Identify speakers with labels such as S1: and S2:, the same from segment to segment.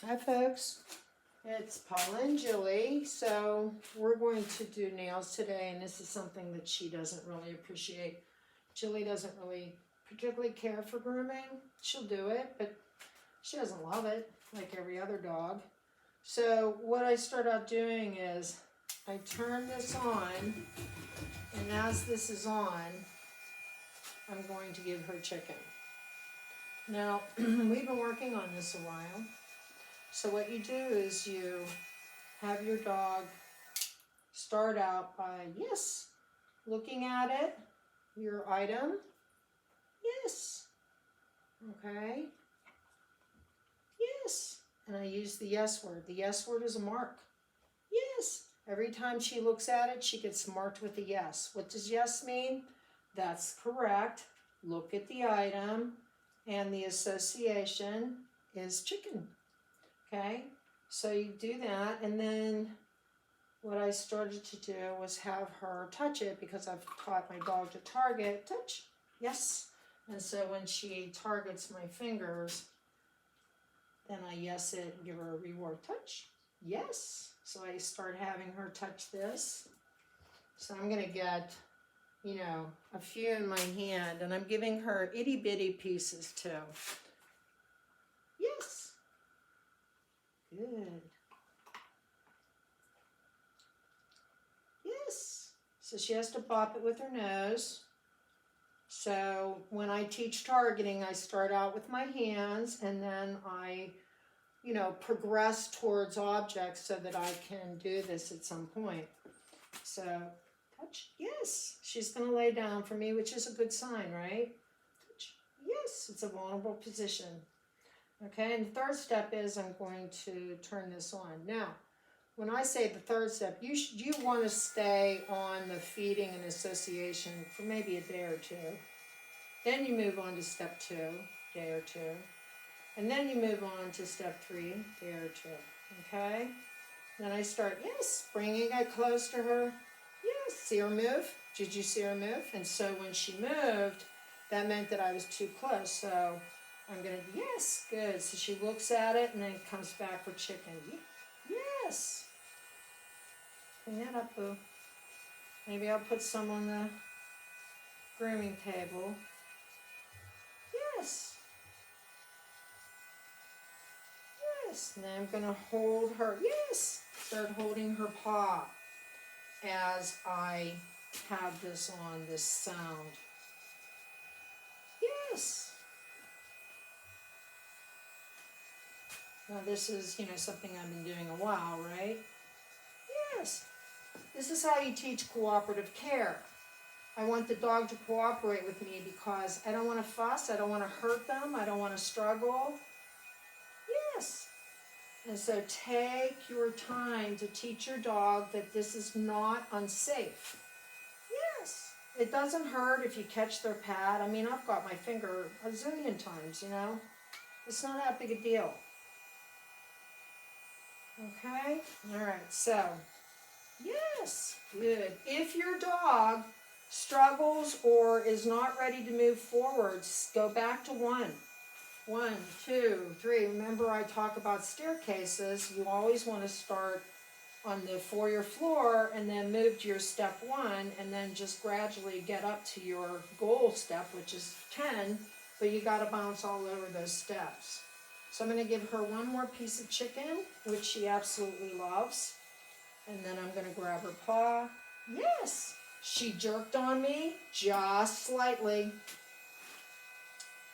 S1: Hi folks, it's Paula and Jilly. So we're going to do nails today, and this is something that she doesn't really appreciate. Jilly doesn't really particularly care for grooming. She'll do it, but she doesn't love it like every other dog. So what I start out doing is I turn this on, and as this is on, I'm going to give her chicken. Now, we've been working on this a while. So what you do is you have your dog start out by, yes, looking at it, your item, yes, okay, yes. And I use the yes word. The yes word is a mark. Yes. Every time she looks at it, she gets marked with a yes. What does yes mean? That's correct. Look at the item, and the association is chicken. Okay? So you do that, and then what I started to do was have her touch it, because I've taught my dog to target. Touch. Yes. And so when she targets my fingers, then I yes it and give her a reward. Touch. Yes. So I start having her touch this. So I'm going to get, a few in my hand, and I'm giving her itty bitty pieces too. Yes. Good. Yes. So she has to pop it with her nose. So when I teach targeting, I start out with my hands, and then I, progress towards objects so that I can do this at some point. So touch, yes. She's going to lay down for me, which is a good sign, right? Touch, yes. It's a vulnerable position. Okay, and the third step is I'm going to turn this on. Now, when I say the third step, you want to stay on the feeding and association for maybe a day or two. Then you move on to step 2, day or 2. And then you move on to step 3, day or 2. Okay? Then I start, yes, bringing it close to her. Yes, see her move? Did you see her move? And so when she moved, that meant that I was too close. So I'm going to, yes, good. So she looks at it and then comes back for chicken. Yes. Clean that up, boo. Maybe I'll put some on the grooming table. Yes. Yes. And then I'm going to hold her. Yes. Start holding her paw as I have this on, this sound. Yes. Now this is, something I've been doing a while, right? Yes. This is how you teach cooperative care. I want the dog to cooperate with me because I don't want to fuss, I don't want to hurt them, I don't want to struggle. Yes. And so take your time to teach your dog that this is not unsafe. Yes. It doesn't hurt if you catch their pad. I mean, I've got my finger a zillion times, It's not that big a deal. Okay? All right, so, yes, good. If your dog struggles or is not ready to move forwards, go back to 1. 1, 2, 3. Remember, I talk about staircases. You always want to start on the foyer floor and then move to your step 1 and then just gradually get up to your goal step, which is 10, but you got to bounce all over those steps. So I'm going to give her one more piece of chicken, which she absolutely loves. And then I'm going to grab her paw. Yes, she jerked on me just slightly.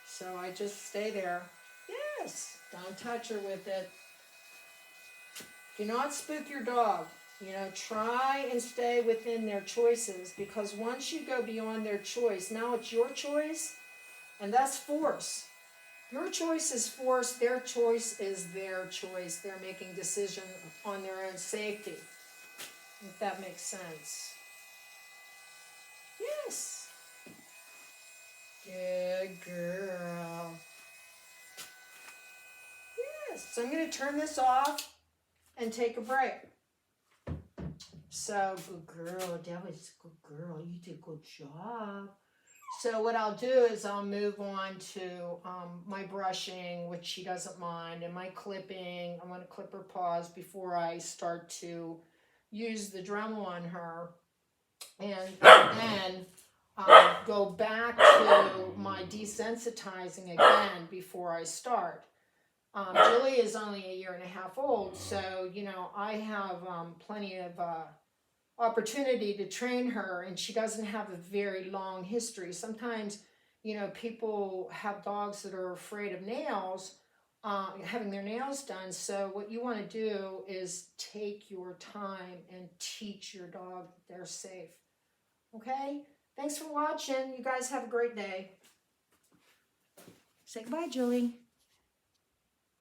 S1: So I just stay there. Yes, don't touch her with it. Do not spook your dog. Try and stay within their choices, because once you go beyond their choice, now it's your choice, and that's force. Your choice is force, their choice is their choice. They're making decisions on their own safety, if that makes sense. Yes. Good girl. Yes. So I'm going to turn this off and take a break. So, good girl. That was a good girl. You did a good job. So what I'll do is I'll move on to my brushing, which she doesn't mind, and my clipping. I'm going to clip her paws before I start to use the Dremel on her. And then go back to my desensitizing again before I start. Jilly is only 1.5 years old, so, you know, I have plenty of opportunity to train her, and she doesn't have a very long history. Sometimes, you know, people have dogs that are afraid of nails, having their nails done. So what you want to do is take your time and teach your dog that they're safe. Okay? Thanks for watching. You guys have a great day. Say goodbye, Julie.